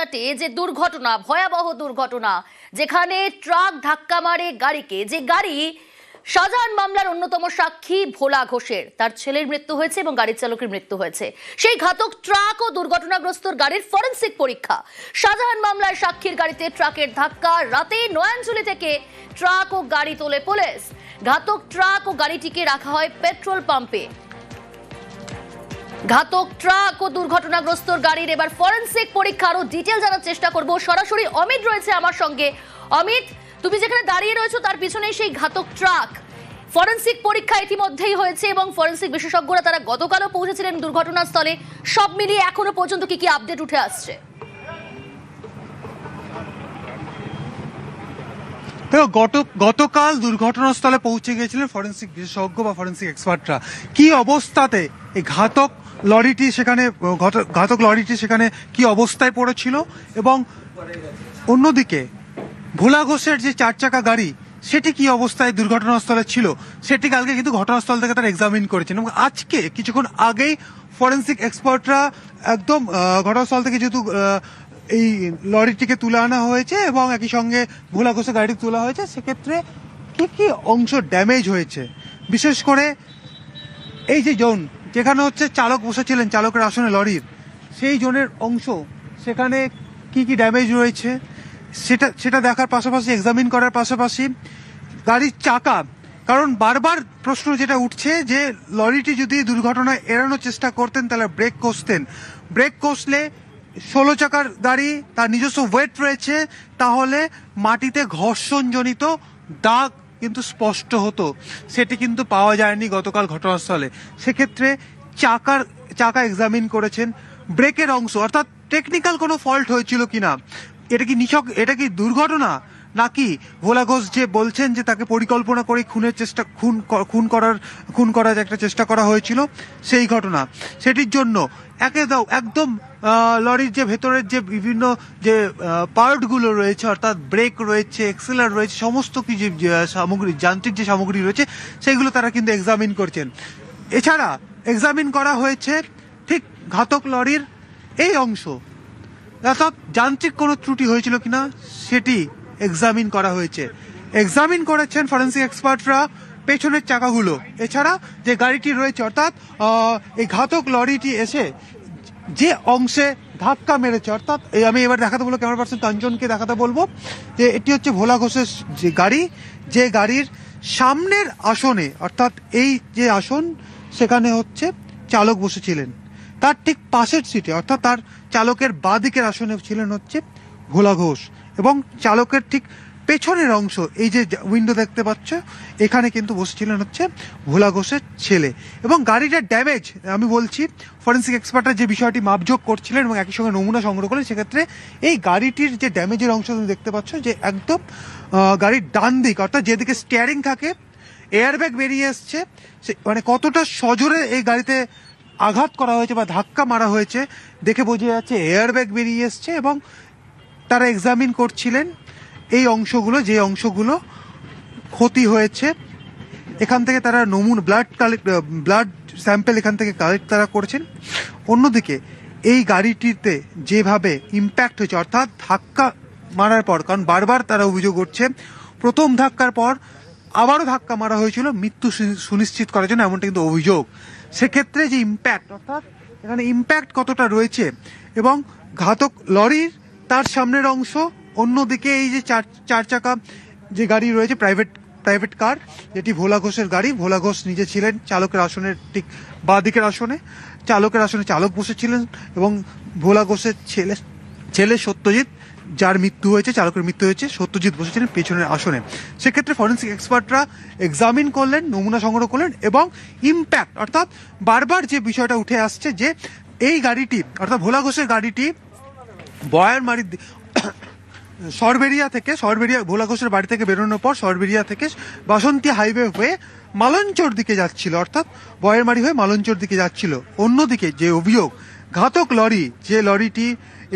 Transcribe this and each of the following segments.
রানাঘাটে যে দুর্ঘটনা, ভয়াবহ দুর্ঘটনা, যেখানে ট্রাক ধাক্কা মারে গাড়িকে, যে গাড়ি শাহজাহান মামলার অন্যতম সাক্ষী ভোলা ঘোষের, তার ছেলের মৃত্যু হয়েছে এবং গাড়ির চালকের মৃত্যু হয়েছে। সেই ঘাতক ট্রাক ও দুর্ঘটনাগ্রস্ত গাড়ির ফরেনসিক পরীক্ষা। শাহজাহান মামলার সাক্ষীর গাড়িতে ট্রাকের ধাক্কা, রাতে নয়াঞ্জলি থেকে ট্রাক ও গাড়ি তোলে পুলিশ। ঘাতক ট্রাক ও গাড়িটিকে রাখা হয় পেট্রোল পাম্পে। ঘাতক ট্রাক ও দুর্ঘটনাগ্রস্ত গাড়ির এবার ফরেনসিক পরীক্ষা, আরো ডিটেল জানার চেষ্টা করব। সরাসরি অমিত রয়েছে আমার সঙ্গে। অমিত, তুমি যেখানে দাঁড়িয়ে রয়েছো তার পিছনে সেই ঘাতক ট্রাক, ফরেনসিক পরীক্ষা ইতিমধ্যেই হয়েছে এবং ফরেনসিক বিশেষজ্ঞরা তারা গতকালও পৌঁছেছিলেন দুর্ঘটনাস্থলে। সব মিলিয়ে এখনো পর্যন্ত কি কি আপডেট উঠে আসছে? গতকাল দুর্ঘটনাস্থলে পৌঁছে গিয়েছিলেন ফরেনসিক বিশেষজ্ঞ বা ফরেনসিক এক্সপার্টরা। কি অবস্থাতে এই ঘাতক লরিটি সেখানে কি অবস্থায় পড়েছিল, এবং অন্যদিকে ভোলা ঘোষের যে 4 চাকা গাড়ি সেটি কি অবস্থায় দুর্ঘটনাস্থলে ছিল, সেটি কালকে কিন্তু ঘটনাস্থল থেকে তারা এক্সামিন করেছেন। এবং আজকে কিছুক্ষণ আগেই ফরেনসিক এক্সপার্টরা একদম ঘটনাস্থল থেকে যেহেতু এই লরিটিকে তুলে আনা হয়েছে এবং একই সঙ্গে ভোলা ঘোষের গাড়িটি তোলা হয়েছে, সেক্ষেত্রে কি কি অংশ ড্যামেজ হয়েছে, বিশেষ করে এই যে জোন যেখানে হচ্ছে চালক বসেছিলেন চালকের আসনে লরির, সেই জোনের অংশ সেখানে কি কি ড্যামেজ রয়েছে সেটা দেখার পাশাপাশি, এক্সামিন করার পাশাপাশি গাড়ির চাকা, কারণ বারবার প্রশ্ন যেটা উঠছে যে লরিটি যদি দুর্ঘটনা এড়ানোর চেষ্টা করতেন তাহলে ব্রেক কষলে 16 চাকার গাড়ি, তার নিজস্ব ওয়েট রয়েছে, তাহলে মাটিতে ঘর্ষণজনিত দাগ কিন্তু স্পষ্ট হতো। সেটি কিন্তু পাওয়া যায়নি গতকাল ঘটনাস্থলে। সেক্ষেত্রে চাকা এক্সামিন করেছেন, ব্রেকের অংশ অর্থাৎ টেকনিক্যাল কোনো ফল্ট হয়েছিল কিনা, এটা কি দুর্ঘটনা নাকি ভোলা ঘোষ যে বলছেন যে তাকে পরিকল্পনা করে খুন করার একটা চেষ্টা করা হয়েছিল সেই ঘটনা, সেটির জন্য একদম লরির যে ভেতরের যে বিভিন্ন যে পার্টগুলো রয়েছে, অর্থাৎ ব্রেক রয়েছে, এক্সেলার রয়েছে, সমস্ত কি যে সামগ্রী, যান্ত্রিক যে সামগ্রী রয়েছে সেগুলো তারা কিন্তু এক্সামিন করছেন। এছাড়া এক্সামিন করা হয়েছে ঠিক ঘাতক লরির এই অংশ, অর্থাৎ যান্ত্রিক কোনো ত্রুটি হয়েছিল কিনা সেটি এক্সামিন করা হয়েছে। এক্সামিন করেছেন ফরেনসিক এক্সপার্টরা পেছনের চাকাগুলো। এছাড়া যে গাড়িটি রয়েছে, অর্থাৎ এই ঘাতক লরিটি এসে যে অংশে ধাক্কা মেরেছে, অর্থাৎ আমি এবার দেখাতে বলবো, ক্যামেরা পার্সন কাঞ্চনকে দেখাতে বলবো যে এটি হচ্ছে ভোলা ঘোষের যে গাড়ি, যে গাড়ির সামনের আসনে, অর্থাৎ এই যে আসন সেখানে হচ্ছে চালক বসেছিলেন, তার ঠিক পাশের সিটে অর্থাৎ তার চালকের বাঁ দিকের আসনে ছিলেন হচ্ছে ভোলা ঘোষ, এবং চালকের ঠিক পেছনের অংশ, এই যে উইন্ডো দেখতে পাচ্ছ, এখানে কিন্তু বসেছিলেন হচ্ছে ভোলা ঘোষের ছেলে। এবং গাড়িটার ড্যামেজ, আমি বলছি ফরেনসিক এক্সপার্টরা যে বিষয়টি মাপজোক করছিলেন এবং একই সঙ্গে নমুনা সংগ্রহ করলেন, সেক্ষেত্রে এই গাড়িটির যে ড্যামেজের অংশ তুমি দেখতে পাচ্ছ যে একদম গাড়ির ডান দিক, অর্থাৎ যেদিকে স্টিয়ারিং থাকে, এয়ারব্যাগ বেরিয়ে এসছে, মানে কতটা সজোরে এই গাড়িতে আঘাত করা হয়েছে বা ধাক্কা মারা হয়েছে দেখে বোঝা যাচ্ছে এয়ারব্যাগ বেরিয়ে এসছে। এবং তারা এক্সামিন করছিলেন এই অংশগুলো, যে অংশগুলো ক্ষতি হয়েছে, এখান থেকে তারা নমুনা ব্লাড স্যাম্পেল এখান থেকে কালেক্ট তারা করেছেন। অন্যদিকে এই গাড়িটিতে যেভাবে ইম্প্যাক্ট হয়েছে, অর্থাৎ ধাক্কা মারার পর, কারণ বারবার তারা অভিযোগ করছে প্রথম ধাক্কার পর আবারও ধাক্কা মারা হয়েছিল মৃত্যু সুনিশ্চিত করার জন্য, এমনটা কিন্তু অভিযোগ। সেক্ষেত্রে যে ইম্প্যাক্ট, অর্থাৎ এখানে ইম্প্যাক্ট কতটা রয়েছে, এবং ঘাতক লরির তার সামনের অংশ, অন্যদিকে এই যে 4 চাকা যে গাড়ি রয়েছে, প্রাইভেট কার, যেটি ভোলা ঘোষের গাড়ি, ভোলা ঘোষ নিজে ছিলেন চালকের আসনের ঠিক বাঁ দিকের আসনে, চালকের আসনে চালক বসেছিলেন, এবং ভোলা ঘোষের ছেলে সত্যজিৎ, যার মৃত্যু হয়েছে, চালকের মৃত্যু হয়েছে, সত্যজিৎ বসেছিলেন পেছনের আসনে। সেক্ষেত্রে ফরেনসিক এক্সপার্টরা এক্সামিন করলেন, নমুনা সংগ্রহ করলেন, এবং ইম্প্যাক্ট, অর্থাৎ বারবার যে বিষয়টা উঠে আসছে যে এই গাড়িটি, অর্থাৎ ভোলা ঘোষের গাড়িটি বয়ারমারি সরবেরিয়া ভোলা ঘোষের বাড়ি থেকে বেরোনোর পর সরবেরিয়া থেকে বাসন্তী হাইওয়ে হয়ে মালঞ্চর দিকে যাচ্ছিল, অর্থাৎ বয়ারমারি হয়ে মালঞ্চর দিকে যাচ্ছিল। অন্যদিকে যে অভিযোগ, ঘাতক লরি, যে লরিটি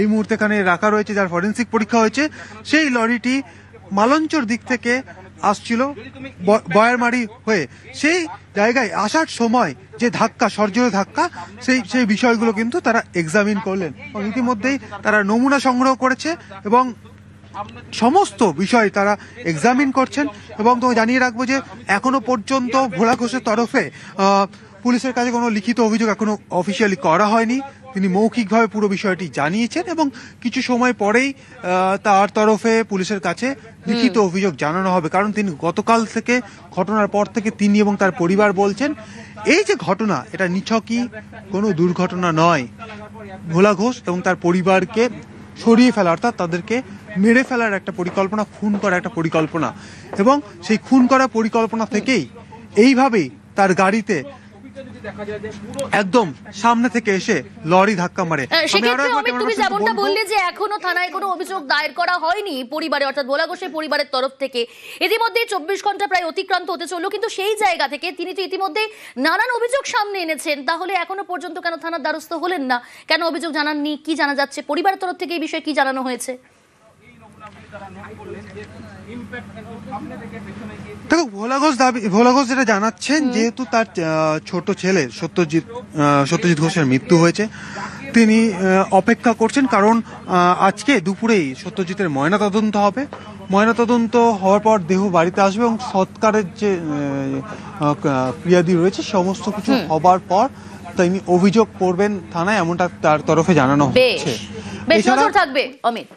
এই মুহূর্তে এখানে রাখা রয়েছে, যার ফরেনসিক পরীক্ষা হয়েছে, সেই লরিটি মালঞ্চর দিক থেকে আসছিল বয়ারমারি হয়ে, সেই জায়গায় আসার সময় যে ধাক্কা, সর্জনীয় ধাক্কা, সেই বিষয়গুলো কিন্তু তারা এক্সামিন করলেন এবং ইতিমধ্যেই তারা নমুনা সংগ্রহ করেছে এবং সমস্ত বিষয় তারা এক্সামিন করছেন। এবং তো জানিয়ে রাখবো যে এখনো পর্যন্ত ভোলা ঘোষের তরফে পুলিশের কাছে কোনো লিখিত অভিযোগ এখনো অফিসিয়ালি করা হয়নি। তিনি মৌখিকভাবে পুরো বিষয়টি জানিয়েছেন এবং কিছু সময় পরেই তার তরফে পুলিশের কাছে লিখিত অভিযোগ জানানো হবে। কারণ তিনি গতকাল থেকে, ঘটনার পর থেকে তিনি এবং তার পরিবার বলছেন এই যে ঘটনা, এটা নিছকই কোনো দুর্ঘটনা নয়। ভোলা ঘোষ এবং তার পরিবারকে সরিয়ে ফেলা, অর্থাৎ তাদেরকে মেরে ফেলার একটা পরিকল্পনা, খুন করা একটা পরিকল্পনা, এবং সেই খুন করা পরিকল্পনা থেকেই এইভাবেই তার গাড়িতে একদম সামনে থেকে এসে লরি ধাক্কা মারে। তুমি যেমনটা বললে যে এখনো থানায় কোনো অভিযোগ দায়ের করা হয়নি পরিবারে, অর্থাৎ ভোলা ঘোষের পরিবারের তরফ থেকে। ইতিমধ্যে 24 ঘন্টা প্রায় অতিক্রান্ত হতে চললো, কিন্তু সেই জায়গা থেকে তিনি তো ইতিমধ্যে নানান অভিযোগ সামনে এনেছেন। তাহলে এখনো পর্যন্ত কেন থানার দ্বারস্থ হলেন না? কেন অভিযোগ জানাননি? কি জানা যাচ্ছে পরিবারের তরফ থেকে? এই বিষয়ে কি জানানো হয়েছে? দেখো, ভোলা ঘোষ যেটা জানাচ্ছেন, যেহেতু তার ছোট ছেলে সত্যজিৎ ঘোষের মৃত্যু হয়েছে, তিনি অপেক্ষা করছেন। কারণ আজকে দুপুরেই সত্যজিতের ময়নাতদন্ত হবে। ময়নাতদন্ত হওয়ার পর দেহ বাড়িতে আসবে এবং সৎকারের যে ক্রিয়াদি রয়েছে সমস্ত কিছু হবার পর তিনি অভিযোগ করবেন থানায়, এমনটা তার তরফে জানানো হচ্ছে। নজর থাকবে অমিত।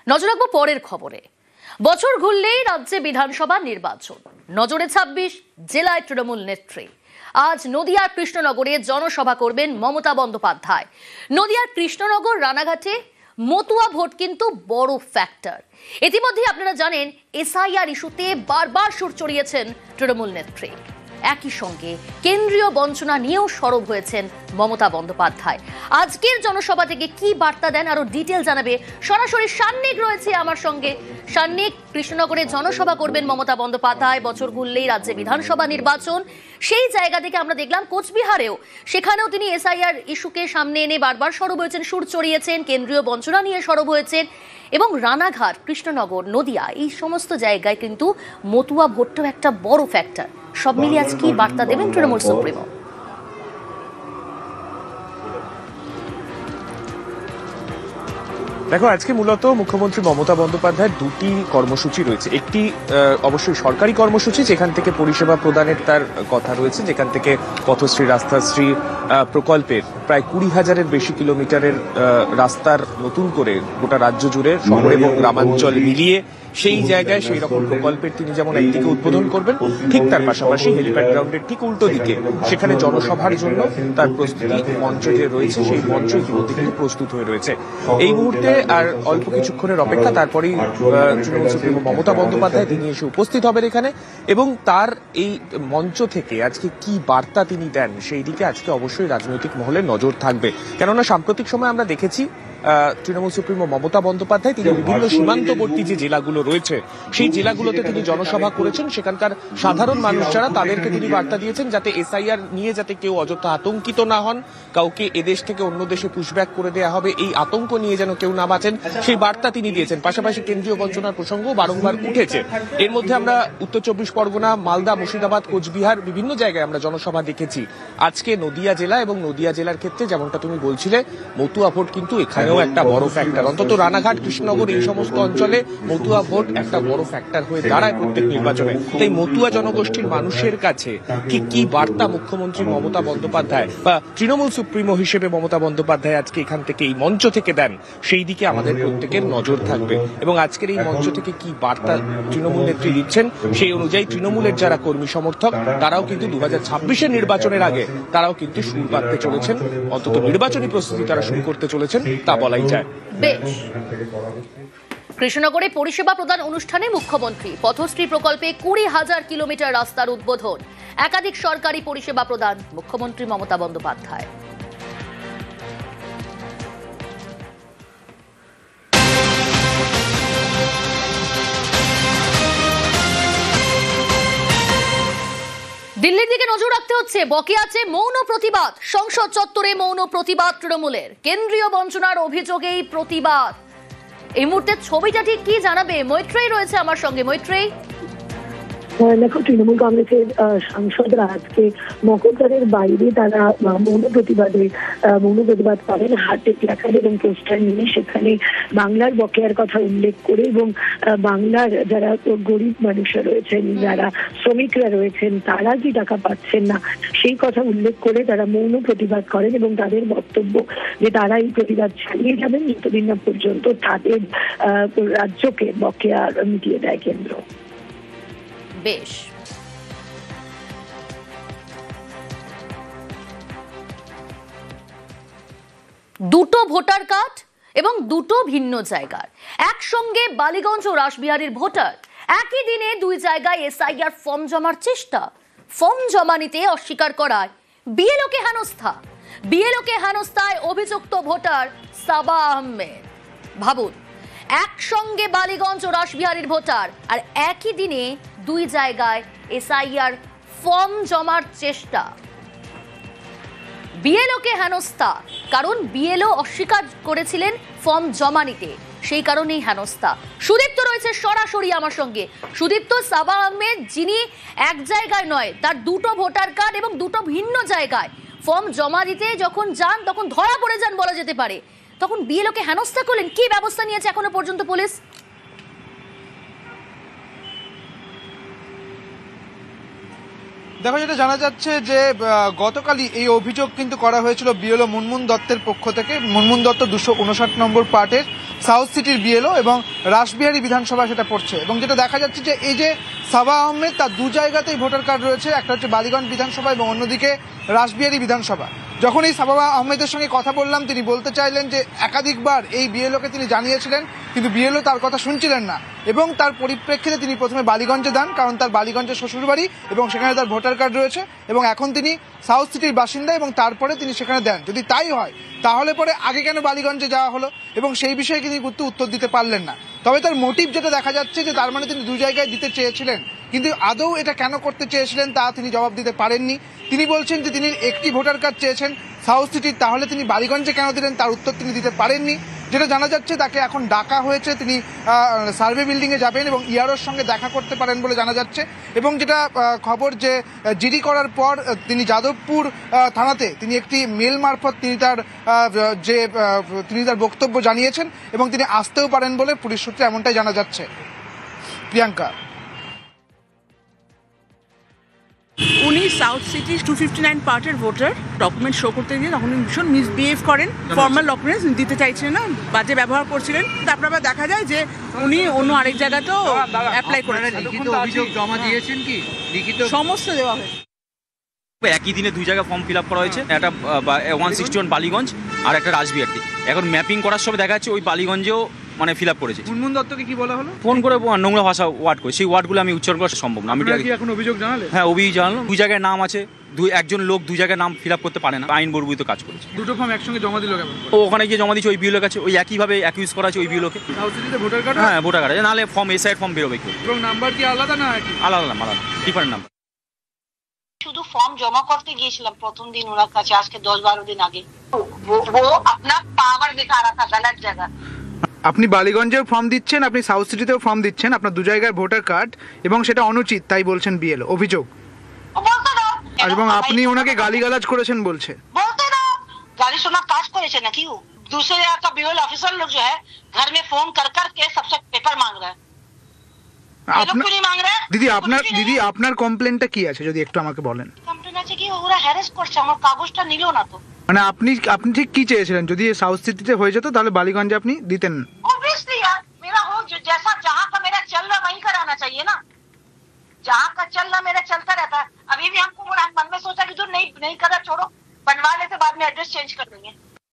নজর রাখবো পরের খবরে। বছর ঘুরলেই রাজ্যে বিধানসভা নির্বাচন, নজরে 26 জেলায় তৃণমূল নেত্রী। আজ নদিয়ার কৃষ্ণনগরে জনসভা করবেন মমতা বন্দ্যোপাধ্যায়। নদিয়ার কৃষ্ণনগর, রানাঘাটে মতুয়া ভোট কিন্তু বড় ফ্যাক্টর। ইতিমধ্যে আপনারা জানেন এসআইআর ইস্যুতে বারবার সুর চড়িয়েছেন তৃণমূল নেত্রী। একই সঙ্গে কেন্দ্রীয় বঞ্চনা নিয়েও সরব হয়েছেন মমতা বন্দ্যোপাধ্যায়। আজকের জনসভা থেকে কি বার্তা দেন আরো ডিটেল জানাবে সরাসরি সান্নিক রয়েছে আমার সঙ্গে। সান্নিক, কৃষ্ণনগরে জনসভা করবেন মমতা বন্দ্যোপাধ্যায়, বছর ঘুরলেই রাজ্যে বিধানসভা নির্বাচন। সেই জায়গা থেকে আমরা দেখলাম কোচবিহারেও, সেখানেও তিনি এসআইআর ইস্যুকে সামনে এনে বারবার সরব হয়েছেন, সুর চড়িয়েছেন, কেন্দ্রীয় বঞ্চনা নিয়ে সরব হয়েছেন। এবং রানাঘাট, কৃষ্ণনগর, নদিয়া, এই সমস্ত জায়গায় কিন্তু মতুয়া ভোটটাও একটা বড় ফ্যাক্টর। সব মিলিয়ে আজ কি বার্তা দেবেন তৃণমূল সুপ্রিমো? দেখো, আজকে মূলত মুখ্যমন্ত্রী মমতা বন্দ্যোপাধ্যায়ের দুটি কর্মসূচি রয়েছে। একটি অবশ্যই সরকারি কর্মসূচি, যেখান থেকে পরিষেবা প্রদানের তার কথা রয়েছে, যেখান থেকে পথশ্রী, রাস্তাশ্রী প্রকল্পের প্রায় 20,000-এর বেশি কিলোমিটারের রাস্তার নতুন করে গোটা রাজ্য জুড়ে শহর এবং গ্রামাঞ্চল মিলিয়ে সেই জায়গায় সেই রকম প্রকল্পের তিনি যেমন একদিকে উদ্বোধন করবেন, ঠিক তার পাশাপাশি হেলিপ্যাড গ্রাউন্ডের ঠিক উল্টো দিকে সেখানে জনসভার জন্য তার প্রস্তুতি মঞ্চ যে রয়েছে, সেই মঞ্চ ইতিমধ্যে কিন্তু প্রস্তুত হয়ে রয়েছে। এই মুহূর্তে আর অল্প কিছুক্ষণের অপেক্ষা, তারপরেই তৃণমূল সুপ্রিমো মমতা বন্দ্যোপাধ্যায় তিনি এসে উপস্থিত হবেন এখানে। এবং তার এই মঞ্চ থেকে আজকে কি বার্তা তিনি দেন, সেই দিকে আজকে অবশ্যই রাজনৈতিক মহলে নজর থাকবে। কেননা সাম্প্রতিক সময় আমরা দেখেছি তৃণমূল সুপ্রিমো মমতা বন্দ্যোপাধ্যায় তিনি বিভিন্ন সীমান্তবর্তী যে জেলাগুলো রয়েছে সেই জেলাগুলোতে তিনি জনসভা করেছেন। সেখানকার সাধারণ মানুষ যারা, তাদেরকে তিনি বার্তা দিয়েছেন যাতে এসআইআর নিয়ে যাতে কেউ অযথা আতঙ্কিত না হন, কাউকে এদেশ থেকে অন্য দেশে পুশব্যাক করে দেওয়া হবে এই আতঙ্ক নিয়ে যেন কেউ না বাঁচেন, সেই বার্তা তিনি দিয়েছেন। পাশাপাশি কেন্দ্রীয় বঞ্চনার প্রসঙ্গও বারংবার উঠেছে। এর মধ্যে আমরা উত্তর 24 পরগনা, মালদা, মুর্শিদাবাদ, কোচবিহার বিভিন্ন জায়গায় আমরা জনসভা দেখেছি। আজকে নদিয়া জেলা, এবং নদিয়া জেলার ক্ষেত্রে যেমনটা তুমি বলছিলে, মতুয়া ভোট কিন্তু এখানেও একটা বড় ফ্যাক্টর। অন্তত রানাঘাট, কৃষ্ণনগর এই সমস্ত অঞ্চলে মতুয়া ভোট একটা বড় ফ্যাক্টর হয়ে দাঁড়ায় প্রত্যেক নির্বাচনে। তাই মতুয়া জনগোষ্ঠীর মানুষের কাছে কি বার্তা মুখ্যমন্ত্রী মমতা বন্দ্যোপাধ্যায় বা তৃণমূল সুপ্রিমো হিসেবে মমতা বন্দ্যোপাধ্যায় আজকে এখান থেকে এই মঞ্চ থেকে দেন, সেই দিকে আমাদের প্রত্যেকের নজর থাকবে। এবং আজকের এই মঞ্চ থেকে কি বার্তা তৃণমূল নেত্রী দিচ্ছেন, সেই অনুযায়ী তৃণমূলের যারা কর্মী সমর্থক তারাও কিন্তু 2026-এর নির্বাচনের আগে তারাও কিন্তু সুর বাঁধতে চলেছেন, অন্তত নির্বাচনী প্রস্তুতি তারা শুরু করতে চলেছেন, তা বলাই যায়। বেশ। কৃষ্ণনগরে পরিষেবা প্রদান অনুষ্ঠানে মুখ্যমন্ত্রী পথশ্রী প্রকল্পে 20,000 কিলোমিটার রাস্তার উদ্বোধন, একাধিক সরকারি পরিষেবা প্রদান মুখ্যমন্ত্রী মমতা বন্দ্যোপাধ্যায়। দিল্লির দিকে নজর রাখতে হচ্ছে, বকে আছে মৌন প্রতিবাদ। সংসদ চত্বরে মৌন প্রতিবাদ তৃণমূলের, কেন্দ্রীয় বঞ্চনার অভিযোগেই প্রতিবাদ। এই মুহূর্তে ছবিটা ঠিক কি জানাবে? মৈত্রেয়ী রয়েছে আমার সঙ্গে। মৈত্রেয়ী, দেখো, তৃণমূল কংগ্রেসের সাংসদরা আজকে মকরদ্বারের বাইরে তারা মৌন প্রতিবাদ করেন, হাতে প্ল্যাকার্ড এবং পোস্টার নিয়ে। সেখানে বাংলার বকেয়ার কথা উল্লেখ করে এবং বাংলার যারা গরিব মানুষরা রয়েছেন, যারা শ্রমিকরা রয়েছেন, তারা কি টাকা পাচ্ছেন না সেই কথা উল্লেখ করে তারা মৌন প্রতিবাদ করেন এবং তাদের বক্তব্য যে তারা এই প্রতিবাদ চালিয়ে যাবেন যতদিন না পর্যন্ত তাদের রাজ্যকে বকেয়া মিটিয়ে দেয় কেন্দ্র। বেশ, দুটো ভোটার কার্ড এবং দুটো ভিন্ন জায়গার একসঙ্গে বালিগঞ্জ ও রাসবিহারীর ভোটার একই দিনে দুই জায়গায় এসআইআর ফর্ম জমার চেষ্টা। ফর্ম জমা নিতে অস্বীকার করায় বিএলওকে হেনস্থায় অভিযুক্ত ভোটার সাবা আহমেদ। ভাবুন, একসঙ্গে বালিগঞ্জ ও রাসবিহারীর ভোটার আর একই দিনে দুই জায়গায় এসআইআর ফর্ম জমার চেষ্টা। বিএলওকে হেনস্থা, কারণ বিএলও অস্বীকার করেছিলেন ফর্ম জমা নিতে, সেই কারণেই হেনস্থা। সুদীপ্ত রয়েছে সরাসরি আমার সঙ্গে। সুদীপ্ত, সাবা আহমেদ যিনি এক জায়গায় নয়, তার দুটো ভোটার কার্ড এবং দুটো ভিন্ন জায়গায় ফর্ম জমা দিতে যখন যান তখন ধরা পড়ে যান বলা যেতে পারে, তখন বিএলওকে হেনস্থা করলেন। কি ব্যবস্থা নিয়েছে এখনো পর্যন্ত পুলিশ? দেখো, যেটা জানা যাচ্ছে যে গতকালই এই অভিযোগ কিন্তু করা হয়েছিল বিএলও মুনমুন দত্তের পক্ষ থেকে। মুনমুন দত্ত 259 নম্বর পার্টের সাউথ সিটির বিএলও এবং রাসবিহারী বিধানসভা সেটা পড়ছে। এবং যেটা দেখা যাচ্ছে যে এই যে সাবা আহমেদ, তার দু জায়গাতেই ভোটার কার্ড রয়েছে, একটা হচ্ছে বালিগঞ্জ বিধানসভা এবং অন্যদিকে রাসবিহারী বিধানসভা। যখন এই সাবা আহমেদের সঙ্গে কথা বললাম, তিনি বলতে চাইলেন যে একাধিকবার এই বিএলওকে তিনি জানিয়েছিলেন, কিন্তু বিএলও তার কথা শুনছিলেন না এবং তার পরিপ্রেক্ষিতে তিনি প্রথমে বালিগঞ্জে যান, কারণ তার বালিগঞ্জে শ্বশুরবাড়ি এবং সেখানে তার ভোটার কার্ড রয়েছে এবং এখন তিনি সাউথ সিটির বাসিন্দা এবং তারপরে তিনি সেখানে দেন। যদি তাই হয় তাহলে পরে আগে কেন বালিগঞ্জে যাওয়া হলো এবং সেই বিষয়ে তিনি উত্তর দিতে পারলেন না। তবে তার মোটিভ যেটা দেখা যাচ্ছে যে তার মানে তিনি দু জায়গায় দিতে চেয়েছিলেন, কিন্তু আদৌ এটা কেন করতে চেয়েছিলেন তা তিনি জবাব দিতে পারেননি। তিনি বলছেন যে তিনি একটি ভোটার কার্ড চেয়েছেন সাউথ সিটির, তাহলে তিনি বালিগঞ্জে কেন দিলেন তার উত্তর তিনি দিতে পারেননি। যেটা জানা যাচ্ছে তাকে এখন ডাকা হয়েছে, তিনি সার্ভে বিল্ডিংয়ে যাবেন এবং ইআরওর সঙ্গে দেখা করতে পারেন বলে জানা যাচ্ছে। এবং যেটা খবর যে জিডি করার পর তিনি যাদবপুর থানাতে তিনি একটি মেল মারফত তিনি তার বক্তব্য জানিয়েছেন এবং তিনি আসতেও পারেন বলে পুলিশ সূত্রে এমনটাই জানা যাচ্ছে। প্রিয়াঙ্কা, উনি সাউথ সিটি 259 পার্টের ভোটার, ডকুমেন্ট শো করতে গিয়ে তখন ভীষণ মিসবিহেভ করেন, ফর্মাল ডকুমেন্টস দিতে চাইছিলেন না, বাজে ব্যবহার করছিলেন। তারপর আবার দেখা যায় যে উনি অন্য আরেক জায়গাতেও অ্যাপ্লাই করেছেন। লিখিত অভিযোগ জমা দিয়েছেন কি? লিখিত সমস্ত দেওয়া হয়েছে। একই দিনে দুই জায়গায় ফর্ম ফিল আপ করা হয়েছে, একটা 161 বালিগঞ্জ আর একটা রাসবিহারী। এখন ম্যাপিং করার সময় দেখা যাচ্ছে ওই বালিগঞ্জেও মানে ফিল আপ করেছে। মুনমুন দত্তকে কি বলা হলো? ফোন করে নোংরা ভাষা ওয়ার্ড করে, সেই ওয়ার্ডগুলো আমি উচ্চারণ করা সম্ভব না। আমি এখন অভিযোগ জানালে? হ্যাঁ, অভিযোগ জানালাম। দুই জায়গায় নাম আছে, একজন লোক দুই জায়গায় নাম ফিল আপ করতে পারে না, আইন বর্বিত কাজ করেছে। দুটো ফর্ম একসঙ্গে জমা দিল কেমন? ও ওখানে গিয়ে জমা দিচ্ছে ওই বিএলওর কাছে, ওই একইভাবে অ্যাকিউজ করা আছে ওই বিএলওকে। সাউথ সিটিতে ভোটার কার্ড? হ্যাঁ, ভোটার কার্ড, নাহলে ফর্ম এসআইয়ের ফর্ম বেরোবে কি? এবং নাম্বার কি আলাদা না একই? আলাদা ডিফারেন্ট নাম্বার। শুধু ফর্ম জমা করতে গিয়েছিলাম প্রথম দিন ওনার কাছে, আজকে 10-12 দিন আগে। वो अपना पावर दिखा रहा था गलत जगह। আপনি বালিগঞ্জেও ফর্ম দিচ্ছেন, আপনি সাউথ সিটিতেও ফর্ম দিচ্ছেন, আপনার দু জায়গায় ভোটার কার্ড এবং সেটা অনুচিত তাই বলছেন বিএলও, অভিযোগ। আর এবং আপনি ওনাকে গালিগালাজ করেছেন বলছে। बोलते रहो, गाली सुना काज করেছে নাকি? दूसरे जगह का बीएल ऑफिसर लोग जो है घर में फोन कर के सबसे पेपर मांग रहा है। দিদি আপনার কমপ্লেনটা কি আছে যদি একটু আমাকে বলেন? কমপ্লেন আছে কি ওরা হ্যারাস করছে, আমার কাগজটা নিলো না তো। মানে আপনি ঠিক কি চেয়েছিলেন? যদি সাউথ সিটিতে হয়ে যেত তাহলে বালিগঞ্জে আপনি দিতেন? ऑब्वियसली यार, मेरा हो जो जैसा जहां का मेरा चल रहा वहीं कराना चाहिए ना। जहां का चल रहा मेरा चलता रहता है। अभी भी हमको मन में सोचा कि जो नहीं करा छोड़ो, बनवा लेते, बाद में एड्रेस चेंज कर देंगे।